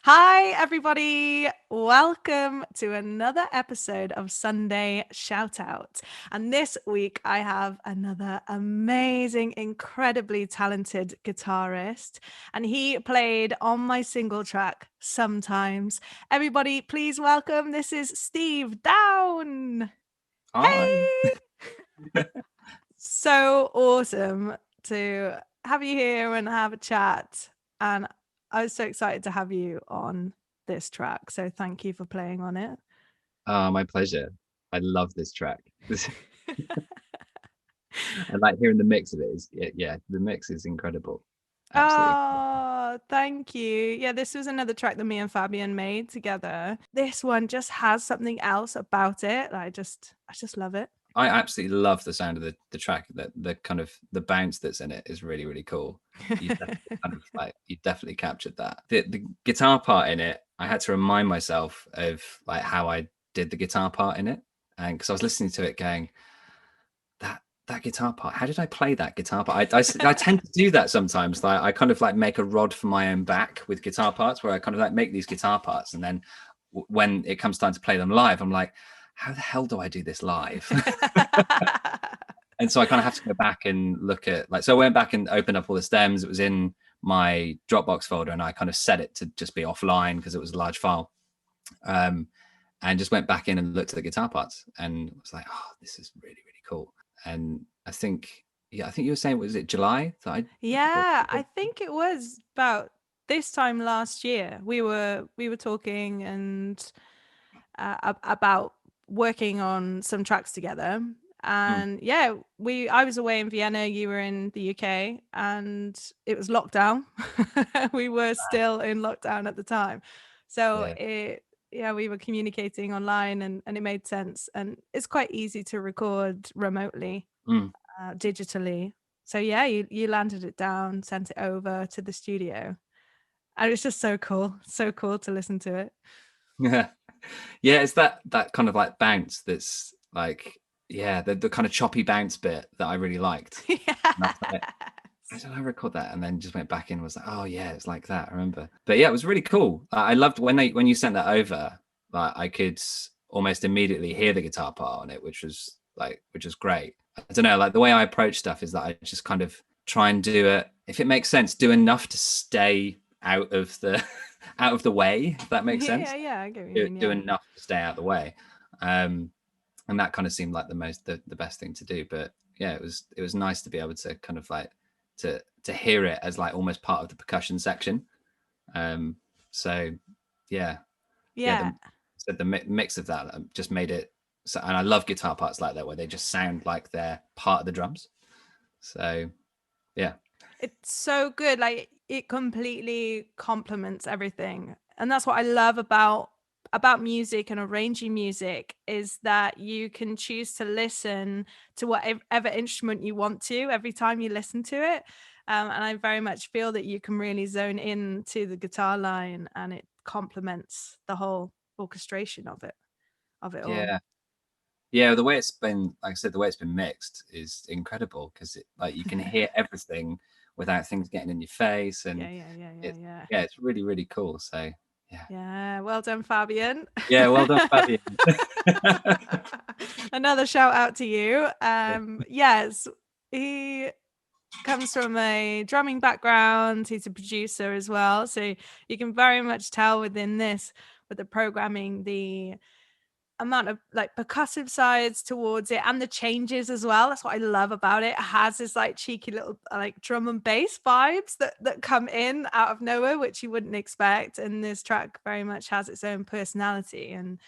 Hi, everybody. Welcome to another episode of Sunday Shoutout. And this week, I have another amazing, incredibly talented guitarist. And he played on my single track sometimes. Everybody, please welcome. This is Steve Down. Hi. Hey! So awesome to have you here and have a chat. And I was so excited to have you on this track. So thank you for playing on it. My pleasure. I love this track. I like hearing the mix of it. Yeah, the mix is incredible. Absolutely. Oh, thank you. Yeah, this was another track that me and Fabian made together. This one just has something else about it. I just love it. I absolutely love the sound of the track. That the kind of the bounce that's in it is really, really cool. You definitely you definitely captured that. The guitar part in it, I had to remind myself of like how I did the guitar part in it, and because I was listening to it going, that guitar part, how did I play that guitar part? I tend to do that sometimes. Like I kind of like make a rod for my own back with guitar parts, where I kind of like make these guitar parts, and then when it comes time to play them live, I'm like, how the hell do I do this live? And so I kind of have to go back and look at so I went back and opened up all the stems. It was in my Dropbox folder, and I kind of set it to just be offline because it was a large file. And just went back in and looked at the guitar parts and was like, oh, this is really, really cool. And I think you were saying, was it July that I think it was about this time last year. We were talking and about working on some tracks together. And I was away in Vienna, you were in the UK, and it was lockdown. We were still in lockdown at the time. So we were communicating online and it made sense. And it's quite easy to record remotely, digitally. So you landed it down, sent it over to the studio. And it's just so cool to listen to it. Yeah, it's that kind of like bounce that's like, the kind of choppy bounce bit that I really liked. How did I record that? And then just went back in and was like, oh yeah, it's like that. I remember. But yeah, it was really cool. I loved when you sent that over, like I could almost immediately hear the guitar part on it, which was great. I don't know, like the way I approach stuff is that I just kind of try and do it, if it makes sense, do enough to stay out of the out of the way, if that makes sense. Yeah, I get what you mean. Do enough to stay out of the way. And that kind of seemed like the best thing to do. But yeah, it was nice to be able to kind of like to hear it as like almost part of the percussion section. So the mix of that just made it so, and I love guitar parts like that where they just sound like they're part of the drums. So yeah, it's so good. Like it completely complements everything, and that's what I love about music and arranging music, is that you can choose to listen to whatever instrument you want to every time you listen to it. And I very much feel that you can really zone in to the guitar line, and it complements the whole orchestration of it all. yeah, the way it's been, like I said, the way it's been mixed is incredible because like you can hear everything without things getting in your face, and it's really, really cool. So yeah, well done, Fabian. Yeah, well done, Fabian. Another shout out to you. Yes, he comes from a drumming background. He's a producer as well, so you can very much tell within this, with the programming, the amount of like percussive sides towards it and the changes as well. That's what I love about it. It has this like cheeky little like drum and bass vibes that come in out of nowhere, which you wouldn't expect. And this track very much has its own personality. And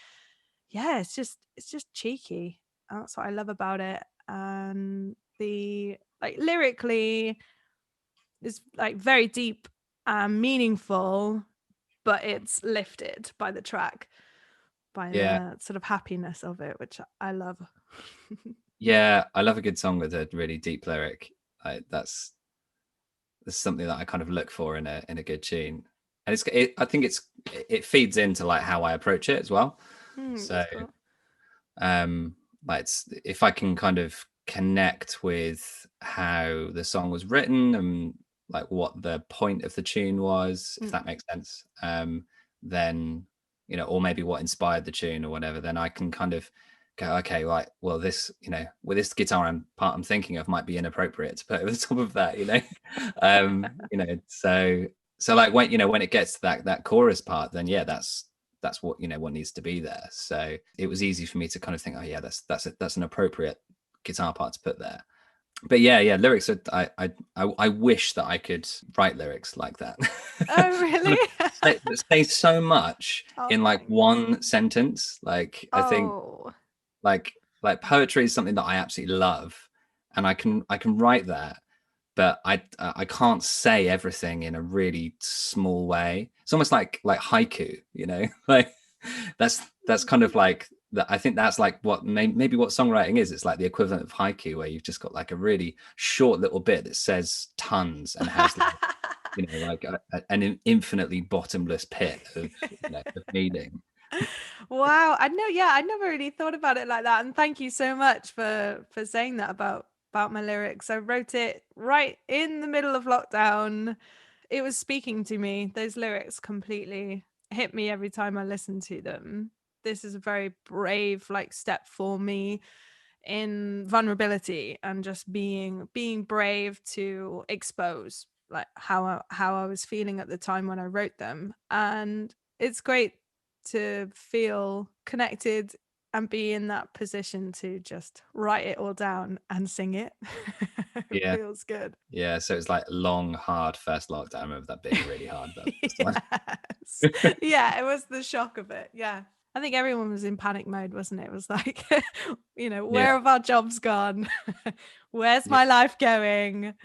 yeah, it's just cheeky. That's what I love about it. And the like lyrically is like very deep and meaningful, but it's lifted by the track, by the sort of happiness of it, which I love. Yeah, I love a good song with a really deep lyric. Like that's something that I kind of look for in a good tune, and I think it feeds into like how I approach it as well. So, cool. Like if I can kind of connect with how the song was written and like what the point of the tune was, if that makes sense, then, you know, or maybe what inspired the tune or whatever, then I can kind of go, okay, right, well, this, you know, with this guitar part I'm thinking of might be inappropriate to put over the top of that, you know. You know, so like when, you know, when it gets to that chorus part, then yeah, that's what, you know, what needs to be there. So it was easy for me to kind of think, oh yeah, that's an appropriate guitar part to put there. But yeah, lyrics are, I wish that I could write lyrics like that. Oh, really? say so much Oh, in like thanks. one sentence. Like I think Oh. like poetry is something that I absolutely love, and I can write that, but I can't say everything in a really small way. It's almost like haiku, you know. Like that's kind of like that. I think that's like what maybe what songwriting is. It's like the equivalent of haiku, where you've just got like a really short little bit that says tons and has like, you know, like an infinitely bottomless pit of, you know, of meaning. Wow. I never really thought about it like that. And thank you so much for saying that about my lyrics. I wrote it right in the middle of lockdown. It was speaking to me. Those lyrics completely hit me every time I listened to them. This is a very brave like step for me in vulnerability and just being brave to expose like how I was feeling at the time when I wrote them. And it's great to feel connected and be in that position to just write it all down and sing it. It Yeah. feels good. Yeah, so it's like long, hard first lockdown. I remember that being really hard. That first one. Yes. Yeah, it was the shock of it. Yeah. I think everyone was in panic mode, wasn't it? It was like, you know, Yeah, where have our jobs gone? Where's yeah, my life going?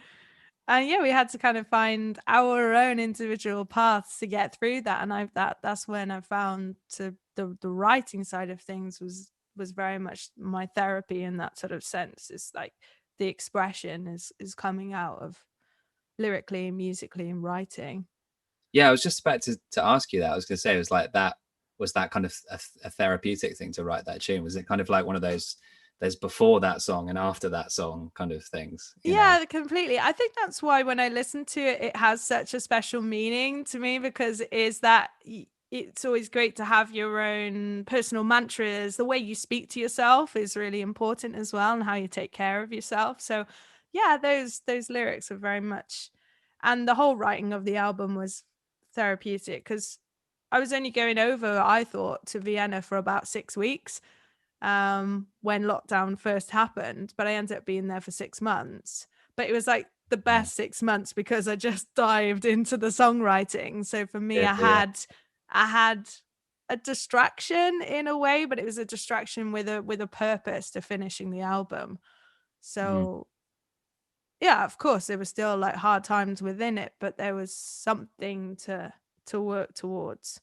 And yeah, we had to kind of find our own individual paths to get through that. And that's when I found to the writing side of things was very much my therapy in that sort of sense. It's like the expression is coming out of lyrically and musically and writing. yeah. I was just about to ask you that. I was going to say, it was like that. Was that kind of a therapeutic thing to write that tune? Was it kind of like one of those there's before that song and after that song kind of things? You know? Yeah, completely. I think that's why when I listen to it, it has such a special meaning to me because it is that it's always great to have your own personal mantras. The way you speak to yourself is really important as well, and how you take care of yourself. So, yeah, those lyrics are very much, and the whole writing of the album was therapeutic because I was only going over, I thought, to Vienna for about 6 weeks when lockdown first happened, but I ended up being there for 6 months. But it was like the Yeah, best 6 months because I just dived into the songwriting. So for me, yeah, I had a distraction in a way, but it was a distraction with a purpose to finishing the album. mm, So yeah, of course, there were still like hard times within it, but there was something to work towards,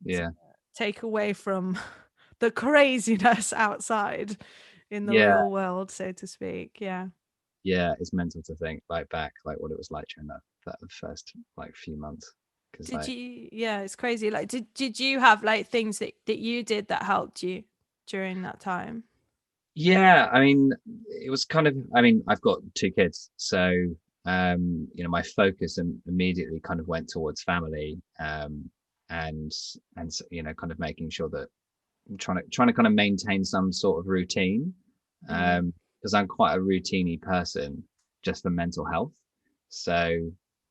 to yeah, take away from the craziness outside in the yeah, real world, so to speak. Yeah. yeah. It's mental to think like back, like what it was like during that first like few months, because Did like you yeah, it's crazy. Like did you have like things that you did that helped you during that time? yeah, I mean, it was kind of, I mean, I've got two kids, so you know, my focus immediately kind of went towards family, and you know, kind of making sure that I'm trying to kind of maintain some sort of routine, Mm. because I'm quite a routiny person, just for mental health. So,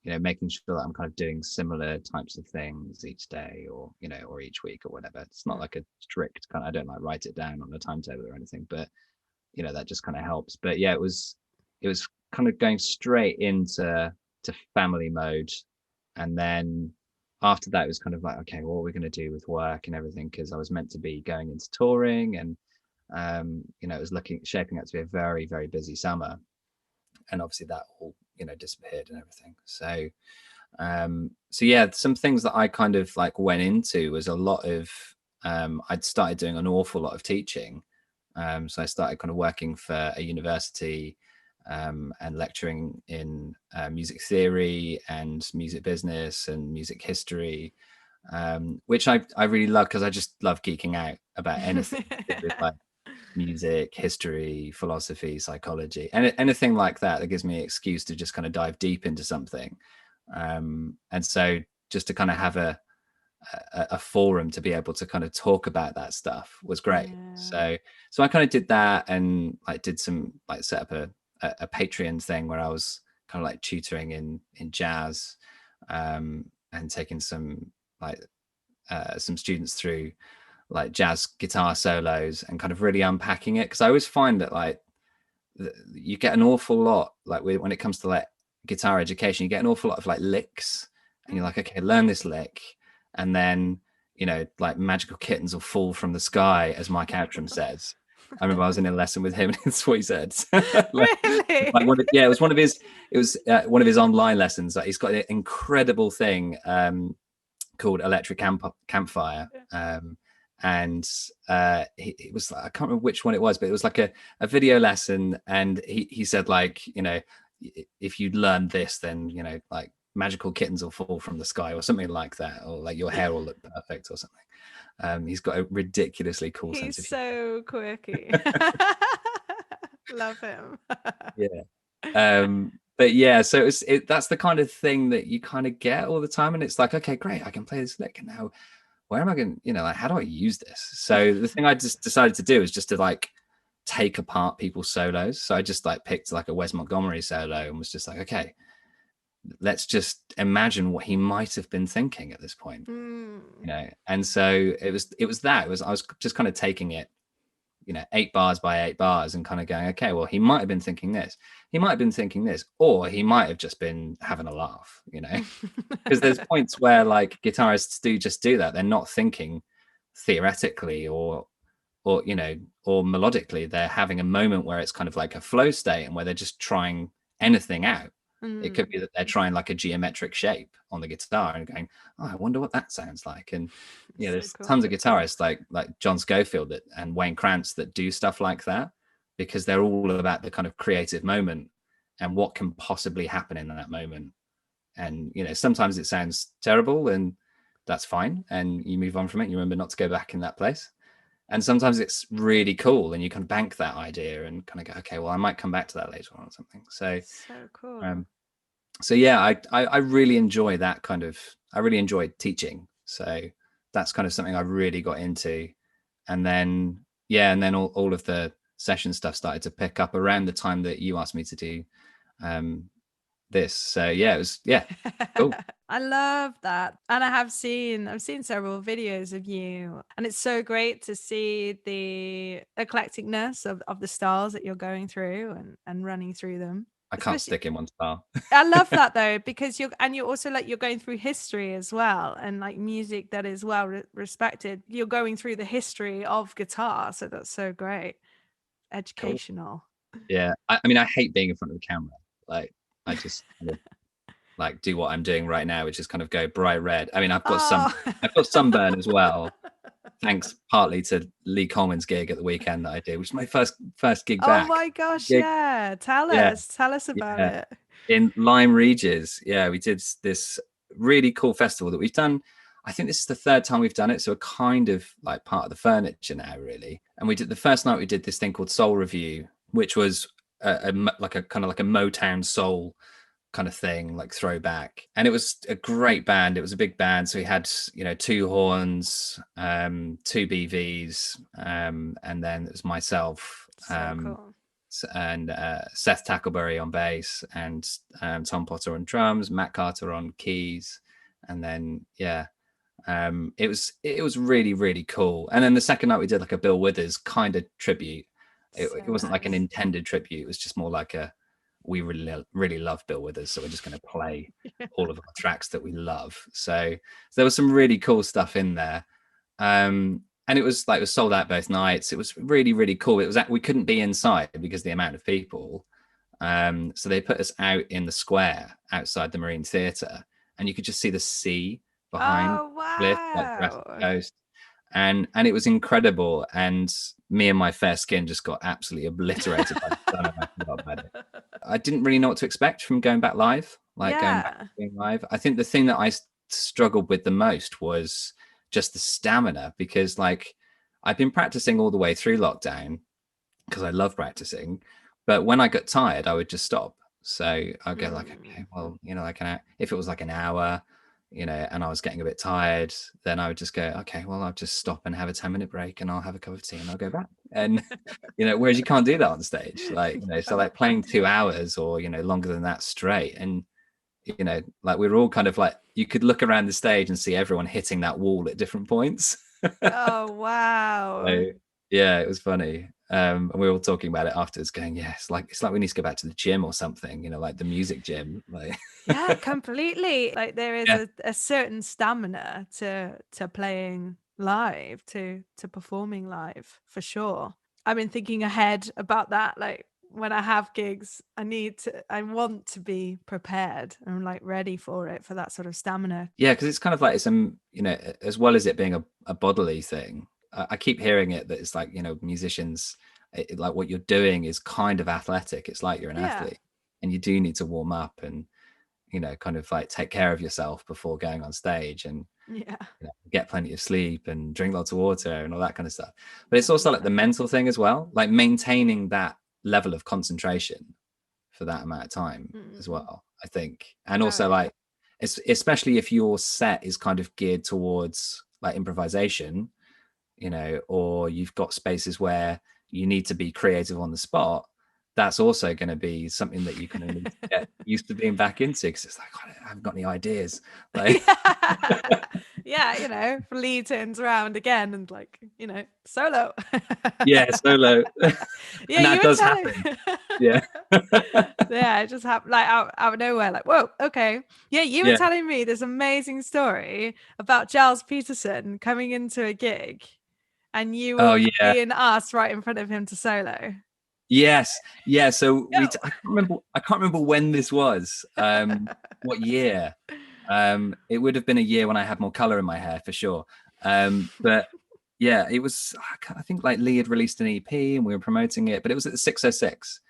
you know, making sure that I'm kind of doing similar types of things each day, or you know, or each week or whatever. It's not Mm. like a strict kind of, I don't like write it down on a timetable or anything, but you know, that just kind of helps. But yeah, it was kind of going straight into family mode, and then after that it was kind of like, okay, well, what are we going to do with work and everything, because I was meant to be going into touring, and you know, it was looking shaping up to be a very, very busy summer, and obviously that all, you know, disappeared and everything. So yeah, some things that I kind of like went into was a lot of, I'd started doing an awful lot of teaching. So I started kind of working for a university, and lecturing in music theory and music business and music history, which I really love, because I just love geeking out about anything to do with like music, history, philosophy, psychology, and anything like that gives me an excuse to just kind of dive deep into something. And so just to kind of have a forum to be able to kind of talk about that stuff was great. Yeah. So I kind of did that, and like did some like set up a Patreon thing where I was kind of like tutoring in jazz, and taking some like some students through like jazz guitar solos and kind of really unpacking it, because I always find that like you get an awful lot like when it comes to like guitar education, you get an awful lot of like licks, and you're like, okay, learn this lick, and then like magical kittens will fall from the sky, as Mike Outram says. I remember I was in a lesson with him and that's what he said. Really? It was one of his online lessons. Like, he's got an incredible thing called Electric Campfire, and it was, I can't remember which one it was, but it was like a video lesson, and he said, like, if you learn this, then like magical kittens will fall from the sky or something like that, or like your hair will look perfect or something. He's got a ridiculously cool sense He's of humor. so quirky. Love him. Yeah. But yeah, so that's the kind of thing that you kind of get all the time, and it's like, okay, great, I can play this lick, and now where am I going, like, how do I use this? So the thing I just decided to do is just to like take apart people's solos. So I just like picked like a Wes Montgomery solo and was just like, okay, let's just imagine what he might have been thinking at this point. And so I was just kind of taking it 8 bars by 8 bars and kind of going, okay, well, he might have been thinking this, he might have been thinking this, or he might have just been having a laugh, because there's points where like guitarists do that. They're not thinking theoretically or melodically. They're having a moment where it's kind of like a flow state, and where they're just trying anything out. It could be that they're trying like a geometric shape on the guitar and going, oh, I wonder what that sounds like. And there's cool. tons of guitarists like John Scofield and Wayne Krantz that do stuff like that, because they're all about the kind of creative moment and what can possibly happen in that moment. And sometimes it sounds terrible, and that's fine, and you move on from it. You remember not to go back in that place. And sometimes it's really cool, and you can bank that idea and kind of go, okay, well, I might come back to that later on or something. So cool. So yeah, I really enjoy that kind of. I really enjoyed teaching. So that's kind of something I really got into. And then all of the session stuff started to pick up around the time that you asked me to do this. So yeah, it was cool. I love that. And I've seen several videos of you, and it's so great to see the eclecticness of the styles that you're going through and running through them. I can't stick in one style. I love that though, because you're also like, you're going through history as well, and like music that is well respected. You're going through the history of guitar, so that's so great. Educational. Cool. Yeah, I mean, I hate being in front of the camera. Like, I just kind of like do what I'm doing right now, which is kind of go bright red. I mean, I've got sunburn as well, thanks partly to Lee Coleman's gig at the weekend that I did, which is my first gig back. Oh my gosh, yeah. Tell us about it. In Lyme Regis. Yeah, we did this really cool festival that we've done. I think this is the 3rd time we've done it, so we're kind of like part of the furniture now, really. And we did the first night, we did this thing called Soul Review, which was like a kind of like a Motown soul kind of thing, like throwback. And it was a great band. It was a big band, so we had 2 horns, 2 BVs, and then it was myself, Cool. and Seth Tackleberry on bass, and Tom Potter on drums, Matt Carter on keys, and then it was really, really cool. And then the second night we did like a Bill Withers kind of tribute. It wasn't like an intended tribute. It was just more like we really love Bill Withers, so we're just going to play all of our tracks that we love. So there was some really cool stuff in there, and it was sold out both nights. It was really, really cool. It was we couldn't be inside because of the amount of people, so they put us out in the square outside the Marine Theatre, and you could just see the sea behind the cliff, like the coast. And it was incredible, and me and my fair skin just got absolutely obliterated by the sun. And I forgot about it. I didn't really know what to expect from going back live, going back to being live. I think the thing that I struggled with the most was just the stamina, because like I've been practicing all the way through lockdown because I love practicing, but when I got tired, I would just stop. So I'd go like, okay, well, if it was like an hour, and I was getting a bit tired, then I would just go, okay, well, I'll just stop and have a 10-minute break and I'll have a cup of tea and I'll go back. And, whereas you can't do that on stage, like, so like playing 2 hours or, longer than that straight. And, like we were all kind of like, you could look around the stage and see everyone hitting that wall at different points. Oh, wow. So, yeah, it was funny. And we were all talking about it afterwards, going, yeah, it's like we need to go back to the gym or something, like the music gym. Like, Yeah, completely. Like there is yeah. a certain stamina to playing live, to performing live for sure. I've been thinking ahead about that. Like when I have gigs, I want to be prepared and like ready for it, for that sort of stamina. Yeah, because it's kind of like it's as well as it being a bodily thing, I keep hearing it that it's like, musicians, like what you're doing is kind of athletic. It's like you're an Yeah. athlete, and you do need to warm up and kind of like take care of yourself before going on stage, and Yeah. get plenty of sleep and drink lots of water and all that kind of stuff. But it's also like the mental thing as well, like maintaining that level of concentration for that amount of time as well, I think. And also like, especially if your set is kind of geared towards like improvisation, or you've got spaces where you need to be creative on the spot, that's also going to be something that you kind of need to get used to being back into, because it's like, I haven't got any ideas. Like, yeah, Lee turns around again and like, solo. yeah, solo. Yeah, And you that were does telling. happen. Yeah. Yeah, it just happened like out of nowhere. Like, whoa, okay. Yeah, you were telling me this amazing story about Giles Peterson coming into a gig, and you were being asked right in front of him to solo. Yes. Yeah. So I can't remember when this was. What year? It would have been a year when I had more color in my hair for sure. But yeah, it was. I think like Lee had released an EP and we were promoting it, but it was at the 606.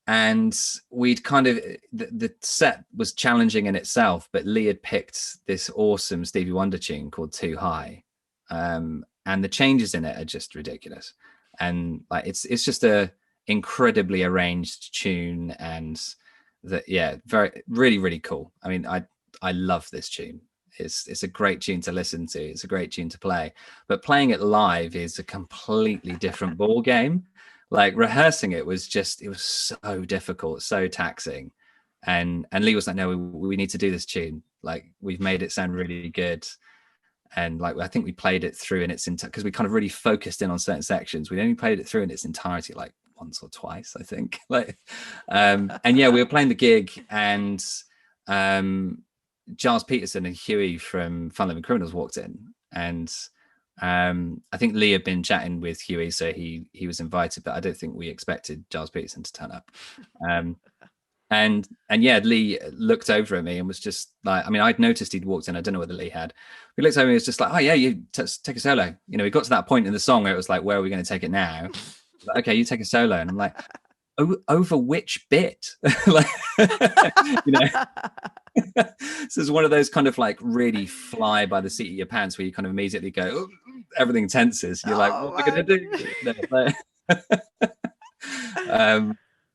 And we'd kind of the set was challenging in itself, but Lee had picked this awesome Stevie Wonder tune called Too High, and the changes in it are just ridiculous. And like it's just a incredibly arranged tune, and very really really cool. I mean, I love this tune. It's a great tune to listen to. It's a great tune to play, but playing it live is a completely different ball game. Like rehearsing it was so difficult, so taxing. And Lee was like, no, we need to do this tune. Like we've made it sound really good. And like I think we played it through in its entirety, because we kind of really focused in on certain sections. We only played it through in its entirety like once or twice, I think. Like and yeah, we were playing the gig, and Giles Peterson and Huey from Fun Living Criminals walked in, and I think Lee had been chatting with Huey, so he was invited, but I don't think we expected Giles Peterson to turn up. And yeah, Lee looked over at me and was just like, I mean, I'd noticed he'd walked in. I don't know whether Lee had. He looked over me and was just like, oh yeah, you take a solo. We got to that point in the song where it was like, where are we going to take it now? Like, okay, you take a solo. And I'm like, over which bit? Like, so it's one of those kind of like really fly by the seat of your pants where you kind of immediately go, oh, everything tenses. You're like, what am I going to do?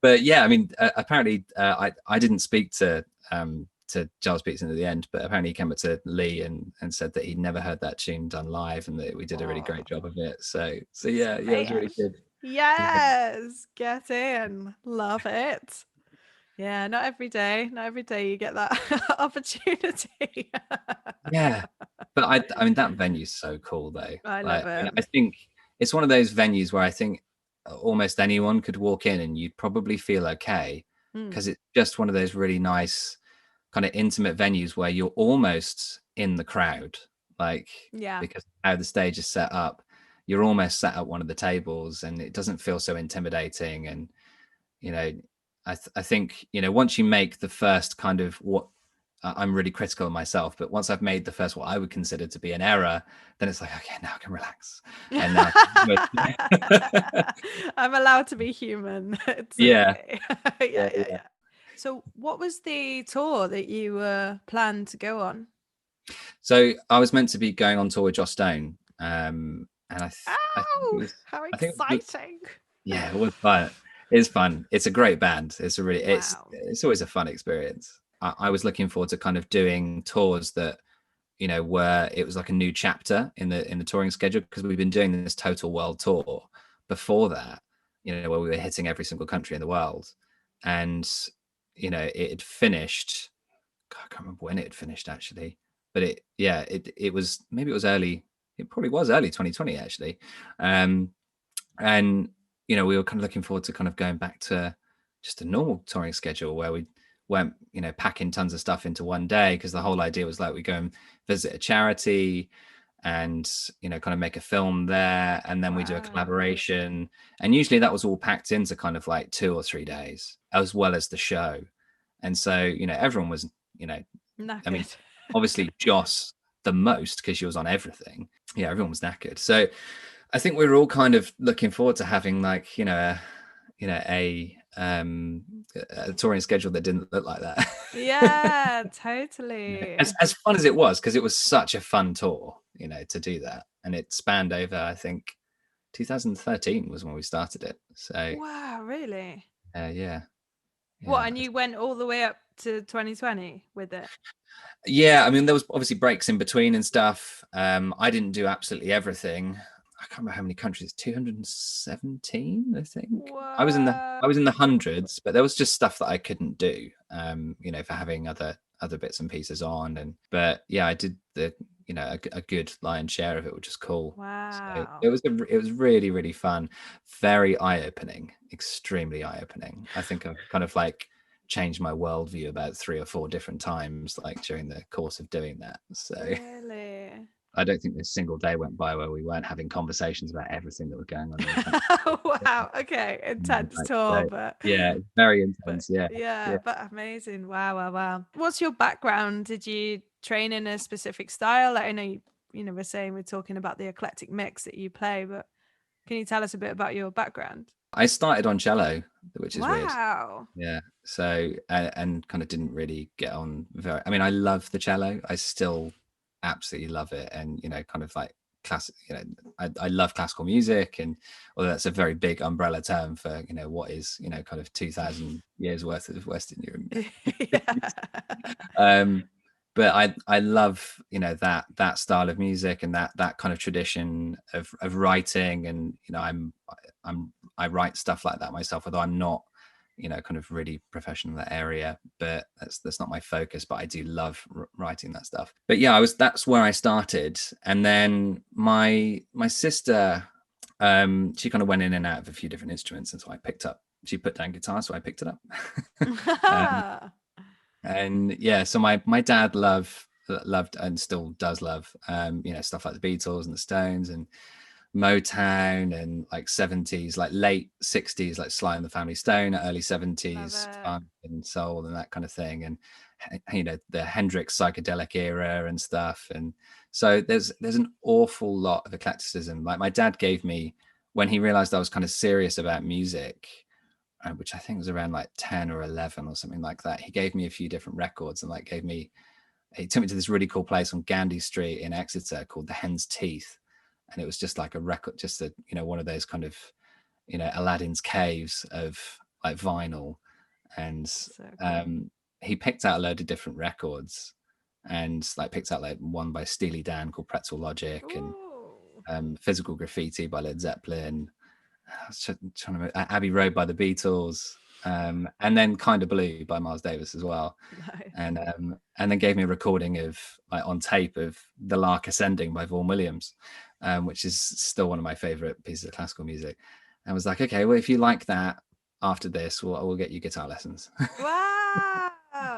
But yeah, I mean, apparently I didn't speak to Giles Peterson at the end, but apparently he came up to Lee and said that he'd never heard that tune done live and that we did a really great job of it. So yeah, it was really good. Yes, get in, love it. Yeah, not every day you get that opportunity. Yeah, but I mean that venue's so cool though. I love it. I think it's one of those venues where I think almost anyone could walk in and you'd probably feel okay, because it's just one of those really nice kind of intimate venues where you're almost in the crowd, like because how the stage is set up, you're almost sat at one of the tables and it doesn't feel so intimidating. And I think once you make the first kind of what I'm really critical of myself, but once I've made the first what I would consider to be an error, then it's like, okay, now I can relax. And now I'm allowed to be human. It's okay. Yeah. So what was the tour that you planned to go on? So I was meant to be going on tour with Joss Stone. And I think how exciting. Yeah, it was fun. It's fun. It's a great band. It's a really it's always a fun experience. I was looking forward to kind of doing tours that, you know, where it was like a new chapter in the touring schedule, because we've been doing this total world tour before that, you know, where we were hitting every single country in the world. And, you know, it had finished. God, I can't remember when it had finished actually, but it was, maybe it was early. It probably was early 2020 actually. And, you know, we were kind of looking forward to kind of going back to just a normal touring schedule where we weren't, you know, packing tons of stuff into one day, because the whole idea was like we go and visit a charity and, you know, kind of make a film there, and then we do a collaboration, and usually that was all packed into kind of like 2 or 3 days, as well as the show. And so, you know, everyone was, you know, knackered. I mean, obviously Joss the most, because she was on everything. Yeah, everyone was knackered. So I think we were all kind of looking forward to having like, you know, a touring schedule that didn't look like that. Yeah, totally. As fun as it was, because it was such a fun tour, you know, to do that. And it spanned over, I think 2013 was when we started it. So Wow, really? yeah. What, and you went all the way up to 2020 with it? Yeah, I mean, there was obviously breaks in between and stuff. I didn't do absolutely everything. I can't remember how many countries. 217, I think. Whoa. I was in the hundreds, but there was just stuff that I couldn't do. You know, for having other bits and pieces on. But yeah, I did the, you know, a good lion's share of it, which is cool. Wow. So it was really, really fun, very eye-opening, extremely eye-opening. I think I've kind of like changed my worldview about 3 or 4 different times, like during the course of doing that. So really, I don't think a single day went by where we weren't having conversations about everything that was going on in the country. wow. Okay, intense tour, but yeah, very intense. yeah, but amazing. Wow. What's your background? Did you train in a specific style? Like, I know you know, we're saying we're talking about the eclectic mix that you play, but can you tell us a bit about your background? I started on cello, which is weird. Wow. Yeah. So and kind of didn't really get on very. I mean, I love the cello. I still absolutely love it, and, you know, kind of like classic. You know, I love classical music, and although that's a very big umbrella term for, you know, what is, you know, kind of 2,000 years worth of Western Europe. Yeah. But I love, you know, that style of music, and that kind of tradition of writing, and, you know, I write stuff like that myself, although I'm not, you know, kind of really professional in that area, but that's not my focus. But I do love writing that stuff. But yeah, that's where I started. And then my sister, she kind of went in and out of a few different instruments, and so she put down guitar, so I picked it up. And yeah, so my dad loved and still does love, you know, stuff like the Beatles and the Stones and Motown, and like 70s, like late 60s, like Sly and the Family Stone, early 70s funk and soul and that kind of thing, and, you know, the Hendrix psychedelic era and stuff. And so there's an awful lot of eclecticism. Like my dad gave me, when he realized I was kind of serious about music, which I think was around like 10 or 11 or something like that, he gave me a few different records, and like he took me to this really cool place on Gandy Street in Exeter called the Hen's Teeth. And it was just like a record, just a, you know, one of those kind of, you know, Aladdin's caves of like vinyl. And So cool. he picked out a load of different records, and like picked out like one by Steely Dan called Pretzel Logic. Ooh. And Physical Graffiti by Led Zeppelin. I was trying to remember, Abbey Road by the Beatles, and then Kinda Blue by Miles Davis as well. Nice. And then gave me a recording of, like, on tape, of The Lark Ascending by Vaughan Williams, which is still one of my favorite pieces of classical music. And was like, okay, well, if you like that, after this, we'll get you guitar lessons. Wow.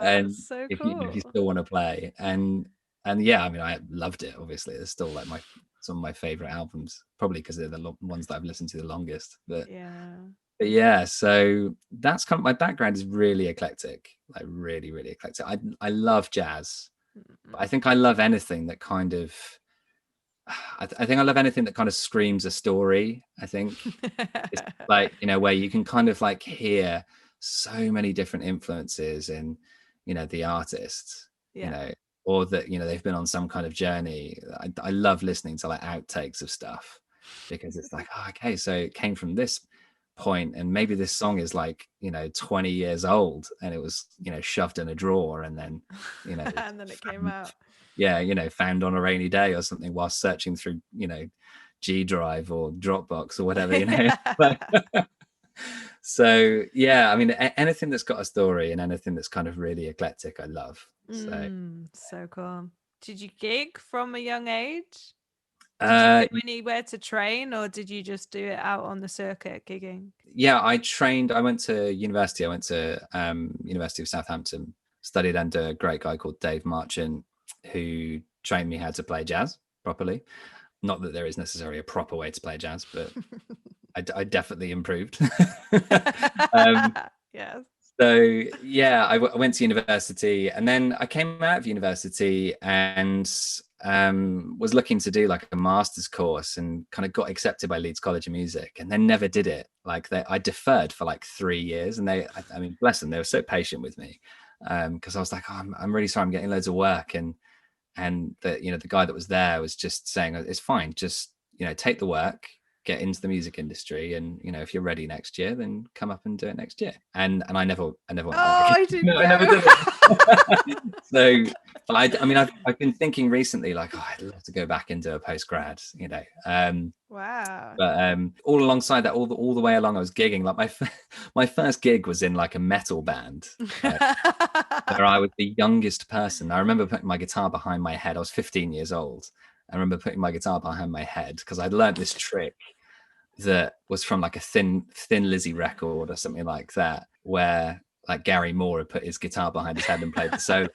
And That's so if cool. you still want to play, and yeah, I mean, I loved it. Obviously, it's still like some of my favorite albums, probably because they're the ones that I've listened to the longest. But yeah, so that's kind of, my background is really eclectic, like really, really eclectic. I love jazz, but I think I love anything that kind of, I think I love anything that kind of screams a story. I think it's like, you know, where you can kind of like hear so many different influences in, you know, the artists, you know, or that, you know, they've been on some kind of journey. I love listening to like outtakes of stuff, because it's like, oh, okay, so it came from this point, and maybe this song is like 20 years old, and it was shoved in a drawer, and then and then it came out. found on a rainy day or something while searching through G Drive or Dropbox or whatever. So yeah, I mean, anything that's got a story and anything that's kind of really eclectic, I love. So cool. Did you gig from a young age? Did you go anywhere to train, or did you just do it out on the circuit gigging? Yeah, I trained. I went to university. I went to University of Southampton, studied under a great guy called Dave Marchant, who trained me how to play jazz properly. Not that there is necessarily a proper way to play jazz, but I definitely improved. Yes. So yeah, I went to university, and then I came out of university and was looking to do like a master's course, and kind of got accepted by Leeds College of Music, and then never did it. Like I deferred for like 3 years, and I mean, bless them, they were so patient with me, because I was like, oh, I'm really sorry, I'm getting loads of work, and the guy that was there was just saying, it's fine, just take the work, get into the music industry, and if you're ready next year, then come up and do it next year. And I never went back. I didn't know. I never did it. So I mean, I've been thinking recently, like, oh, I'd love to go back into a postgrad, Wow. But all alongside that, all the way along, I was gigging. Like my first gig was in like a metal band, where I was the youngest person. I remember putting my guitar behind my head. I was 15 years old. I remember putting my guitar behind my head because I'd learned this trick that was from like a Thin Lizzy record or something like that, where like Gary Moore had put his guitar behind his head and played the solo.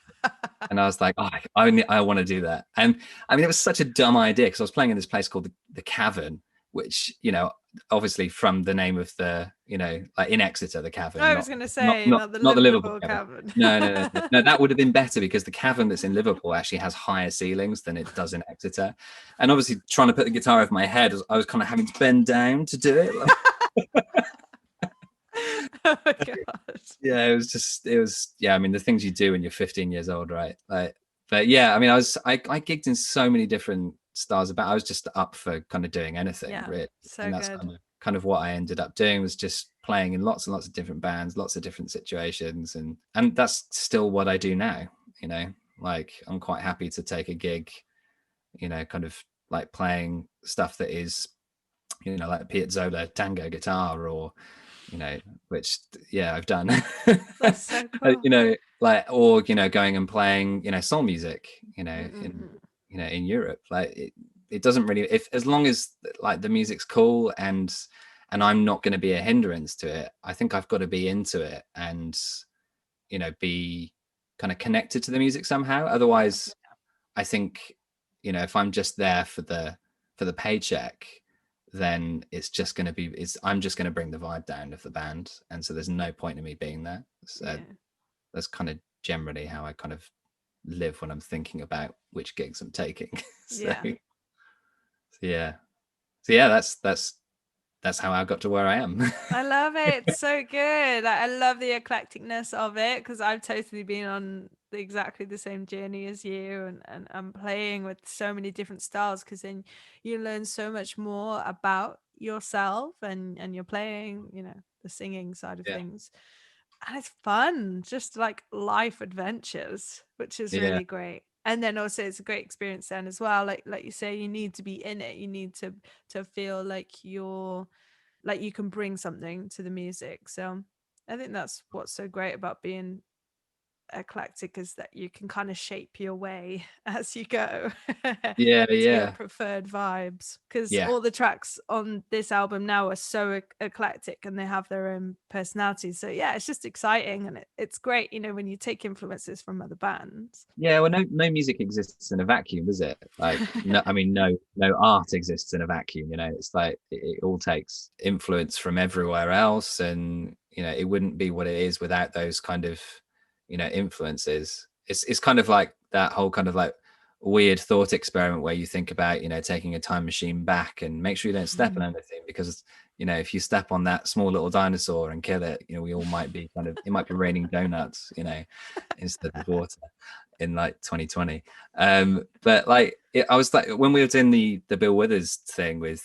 And I was like, oh, I want to do that. And I mean, it was such a dumb idea because I was playing in this place called the Cavern, which, obviously from the name of the, like in Exeter, the Cavern. I was going to say, not the Liverpool Cavern. No, that would have been better because the Cavern that's in Liverpool actually has higher ceilings than it does in Exeter. And obviously trying to put the guitar over my head, I was kind of having to bend down to do it. Oh my God. Yeah, it was I mean, the things you do when you're 15 years old, right? Like, but yeah, I mean, I gigged in so many different styles. I was just up for kind of doing anything, really. So and that's good. kind of what I ended up doing, was just playing in lots and lots of different bands, lots of different situations, and that's still what I do now. Like I'm quite happy to take a gig, kind of like playing stuff that is, like Piazzolla tango guitar, or which I've done. That's so cool. Like, or going and playing soul music, in Europe. Like it doesn't really, if as long as like the music's cool and I'm not going to be a hindrance to it, I think I've got to be into it and be kind of connected to the music somehow. Otherwise, I think if I'm just there for the paycheck, then it's just going to be, I'm just going to bring the vibe down of the band, and so there's no point in me being there. So that's kind of generally how I kind of live when I'm thinking about which gigs I'm taking. So that's how I got to where I am. I love it. It's so good. Like, I love the eclecticness of it, because I've totally been on exactly the same journey as you, and I'm playing with so many different styles, because then you learn so much more about yourself and you're playing, the singing side of things. And it's fun, just like life adventures, which is really great. And then also it's a great experience then as well. Like you say, you need to be in it. You need to feel like you're, like you can bring something to the music. So I think that's what's so great about being eclectic, is that you can kind of shape your way as you go to your preferred vibes, because all the tracks on this album now are so eclectic and they have their own personalities. So it's just exciting, and it's great when you take influences from other bands. Well, no music exists in a vacuum, is it? Like no, I mean, no art exists in a vacuum. It's like it all takes influence from everywhere else, and it wouldn't be what it is without those kind of influences. It's kind of like that whole kind of like weird thought experiment where you think about taking a time machine back and make sure you don't step on anything, because if you step on that small little dinosaur and kill it, we all might be kind of, it might be raining donuts instead of water in like 2020. But like I was like, when we were doing the Bill Withers thing with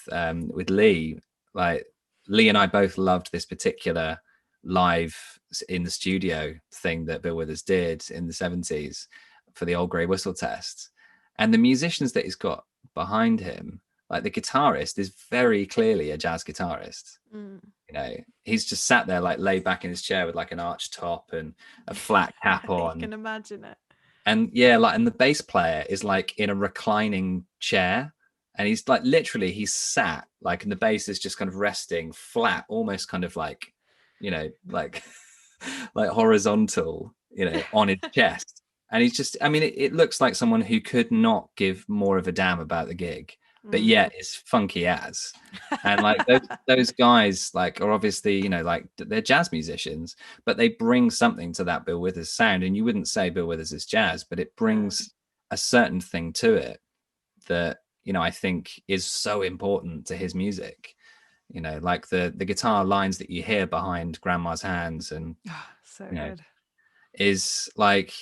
Lee, like Lee and I both loved this particular live in the studio thing that Bill Withers did in the 70s for the Old Grey Whistle test. And the musicians that he's got behind him, like the guitarist is very clearly a jazz guitarist. You know, he's just sat there like laid back in his chair with like an arched top and a flat cap on. You can imagine it. And yeah, like, and the bass player is like in a reclining chair, and he's like literally he's sat like, and the bass is just kind of resting flat, almost kind of like, you know, like like horizontal, you know, on his chest. And he's just, I mean, it looks like someone who could not give more of a damn about the gig, but yet it's funky as. And like those guys like are obviously, you know, like they're jazz musicians, but they bring something to that Bill Withers sound. And you wouldn't say Bill Withers is jazz, but it brings a certain thing to it that, you know, I think is so important to his music. You know, like the guitar lines that you hear behind Grandma's Hands and so you know, good. is like,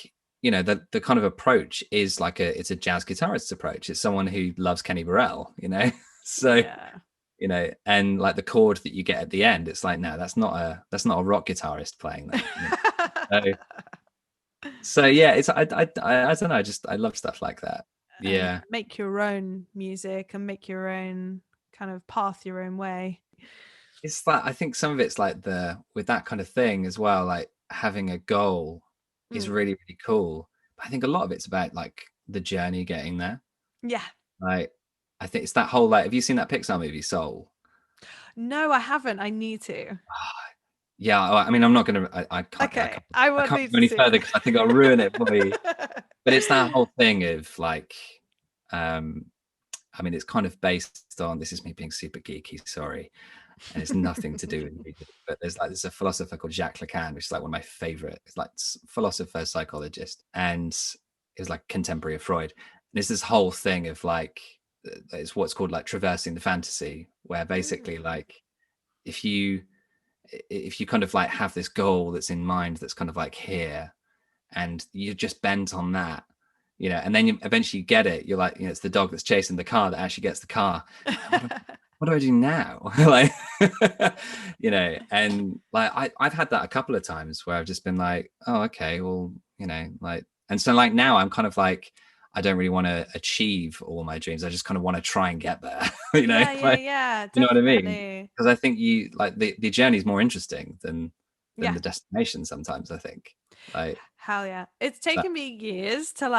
you know, the kind of approach is like it's a jazz guitarist's approach. It's someone who loves Kenny Burrell, you know. So you know, and like the chord that you get at the end, it's like, no, that's not a rock guitarist playing that. You know? So yeah, it's I don't know, I love stuff like that. Yeah, and make your own music and make your own kind of path your own way. it's like, I think some of it's like with that kind of thing as well, like having a goal is really, really cool. But I think a lot of it's about like the journey getting there. Yeah. Like, I think it's that whole, like, have you seen that Pixar movie Soul? No, I haven't. I need to. Yeah, I mean, I'm not gonna. I can't. Okay, I can't go any further because I think I'll ruin it for you. But it's that whole thing of like, I mean, it's kind of based on. This is me being super geeky. Sorry, and it's nothing to do with music. But there's a philosopher called Jacques Lacan, which is like one of my favorite. It's like philosopher, psychologist, and it was like contemporary of Freud. And it's this whole thing of like, it's what's called like traversing the fantasy, where basically like if you kind of like have this goal that's in mind that's kind of like here, and you're just bent on that, you know, and then you eventually get it, you're like, you know, it's the dog that's chasing the car that actually gets the car. What do I do now? Like, you know, and like I've had that a couple of times where I've just been like, oh, okay, well, you know, like, and so like now I'm kind of like, I don't really want to achieve all my dreams. I just kind of want to try and get there. You know, yeah, you know what I mean? Because I think you like the journey is more interesting than the destination sometimes. I think. Like, hell yeah, it's taken me years to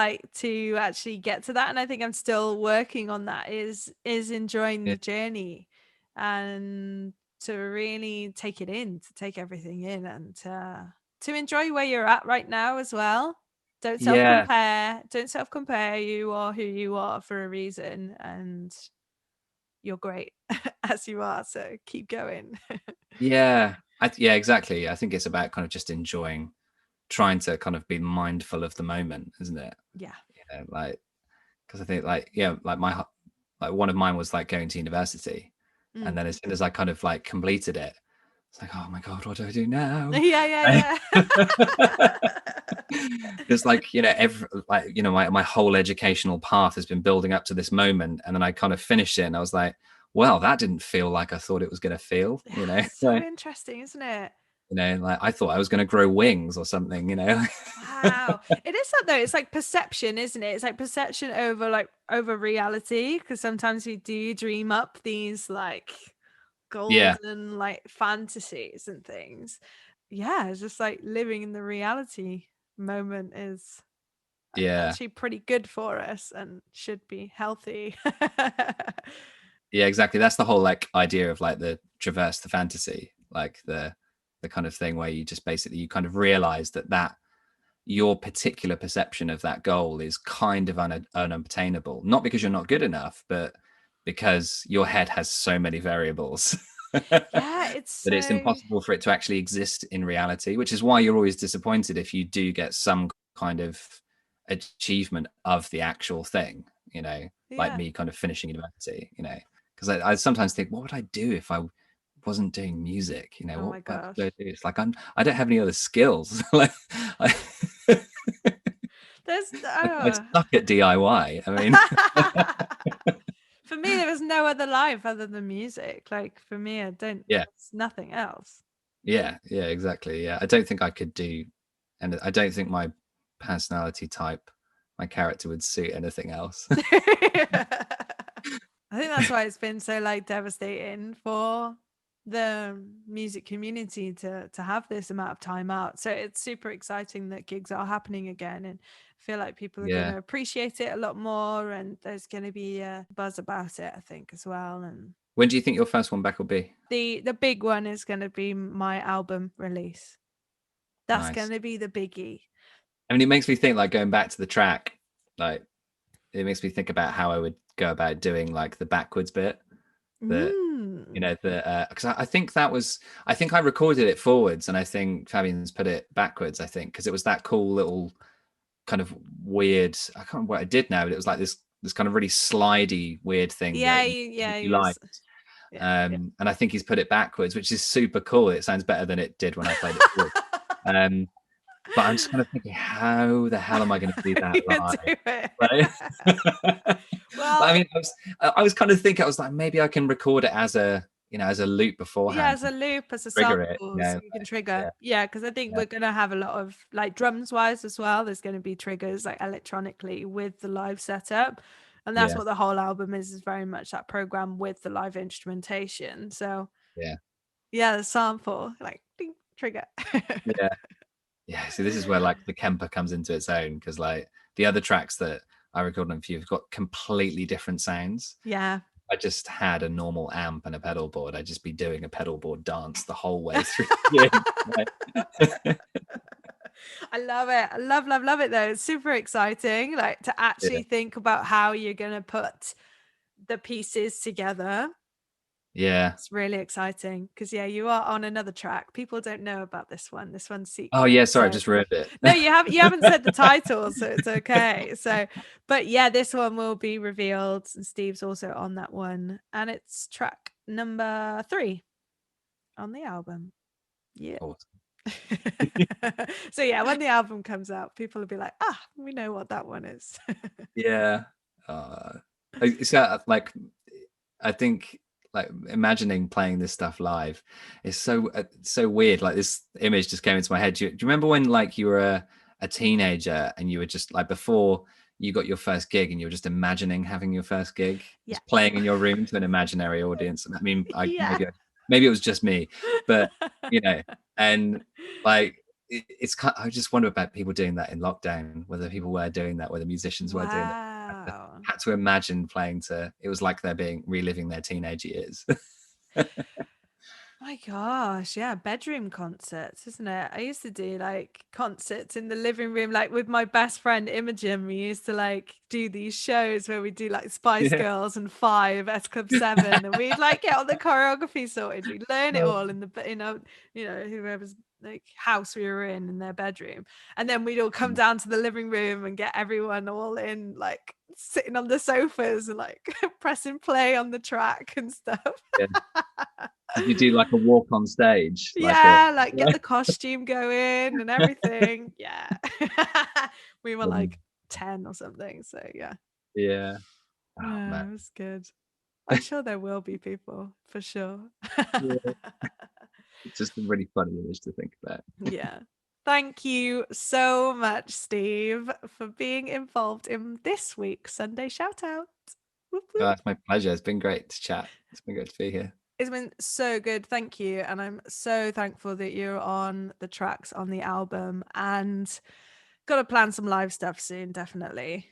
actually get to that, and I think I'm still working on that. Is enjoying the journey, and to really take it in, to take everything in, and to enjoy where you're at right now as well. Don't self-compare. Don't self-compare. You are who you are for a reason, and you're great as you are. So keep going. yeah, exactly. I think it's about kind of just enjoying, trying to kind of be mindful of the moment, isn't it? Yeah. You know, like, because I think like, yeah, like one of mine was like going to university, and then as soon as I kind of like completed it, it's like, oh my god, what do I do now? Yeah. It's like, you know, like, you know, my whole educational path has been building up to this moment, and then I kind of finished it and I was like, well, that didn't feel like I thought it was going to feel, you know. So interesting, isn't it? You know, like I thought I was going to grow wings or something, you know. Wow. It is that though. It's like perception, isn't it? It's like perception over reality, because sometimes we do dream up these like golden like fantasies and things. Yeah, it's just like living in the reality moment is actually pretty good for us and should be healthy. Yeah, exactly. That's the whole like idea of like the traverse the fantasy, like the kind of thing where you just basically you kind of realize that your particular perception of that goal is kind of unobtainable, not because you're not good enough, but because your head has so many variables. Yeah, it's that it's impossible for it to actually exist in reality, which is why you're always disappointed if you do get some kind of achievement of the actual thing, you know, like me kind of finishing university, you know, because I sometimes think, what would I do if I wasn't doing music? You know, oh what my gosh. would I do? It's like I don't have any other skills. Like I There's suck at DIY. I mean, for me, there was no other life other than music. Like for me, I don't. Yeah. It's nothing else. Yeah, exactly. Yeah, I don't think I could do, and I don't think my personality type, my character would suit anything else. I think that's why it's been so like devastating for the music community to have this amount of time out. So it's super exciting that gigs are happening again, and I feel like people are going to appreciate it a lot more, and there's going to be a buzz about it, I think, as well. And when do you think your first one back will be? The big one is going to be my album release. That's Nice. going to be the biggie. I mean, it makes me think, like, going back to the track, like it makes me think about how I would go about doing like the backwards bit. That you know, the because I think that was, I think I recorded it forwards, and I think Fabian's put it backwards. I think because it was that cool little kind of weird. I can't remember what I did now, but it was like this kind of really slidey weird thing. Yeah, you liked. Yeah. And I think he's put it backwards, which is super cool. It sounds better than it did when I played it forward. But I'm just kind of thinking, how the hell am I going to do that live? Well, I mean, I was kind of thinking, I was like, maybe I can record it as a, you know, as a loop beforehand. Yeah, as a loop, as a sample, so you can trigger. Yeah, because I think we're going to have a lot of like drums wise as well. There's going to be triggers like electronically with the live setup. And that's what the whole album is very much that program with the live instrumentation. So yeah, the sample, like ding, trigger. Yeah. So this is where like the Kemper comes into its own, because like the other tracks that I recorded on Few have got completely different sounds. Yeah. I just had a normal amp and a pedal board. I'd just be doing a pedal board dance the whole way through. I love it. I love it though. It's super exciting, like to actually think about how you're going to put the pieces together. Yeah, it's really exciting because you are on another track. People don't know about this one. This one's secret. Oh yeah, sorry, I just read it. No, you haven't said the title, so it's okay. So, but yeah, this one will be revealed, and Steve's also on that one, and it's track number 3 on the album. Yeah. Awesome. So yeah, when the album comes out, people will be like, we know what that one is. Yeah. Like, I think like imagining playing this stuff live is so weird. Like this image just came into my head. Do you remember when like you were a teenager and you were just like, before you got your first gig, and you were just imagining having your first gig, just playing in your room to an imaginary audience? I mean, maybe it was just me, but you know, and like it's kind of, I just wonder about people doing that in lockdown, whether people were doing that, whether musicians were doing that. Had to imagine playing to, it was like they're reliving their teenage years. My gosh, yeah, bedroom concerts, isn't it? I used to do like concerts in the living room, like with my best friend Imogen. We used to like do these shows where we do like Spice Girls and Five, S Club 7, and we'd like get all the choreography sorted. We'd learn it all in the whoever's like house we were in their bedroom, and then we'd all come down to the living room and get everyone all in, like sitting on the sofas and like pressing play on the track and stuff. Did you do like a walk on stage? Like get the costume going and everything. Yeah. We were like 10 or something. So yeah. Yeah. Oh, man. It was good. I'm sure there will be people for sure. It's just a really funny image to think about. Yeah. Thank you so much, Steve, for being involved in this week's Sunday shout out. It's my pleasure. It's been great to chat. It's been great to be here. It's been so good. Thank you. And I'm so thankful that you're on the tracks on the album, and got to plan some live stuff soon, definitely.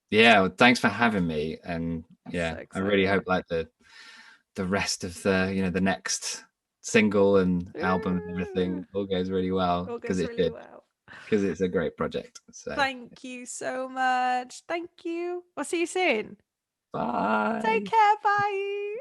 Yeah, well, thanks for having me. And yeah, I really hope like the rest of the the next single and album and everything all goes really well, because it should, because it's a great project. So thank you so much. Thank you. I'll see you soon. Bye. Take care. Bye.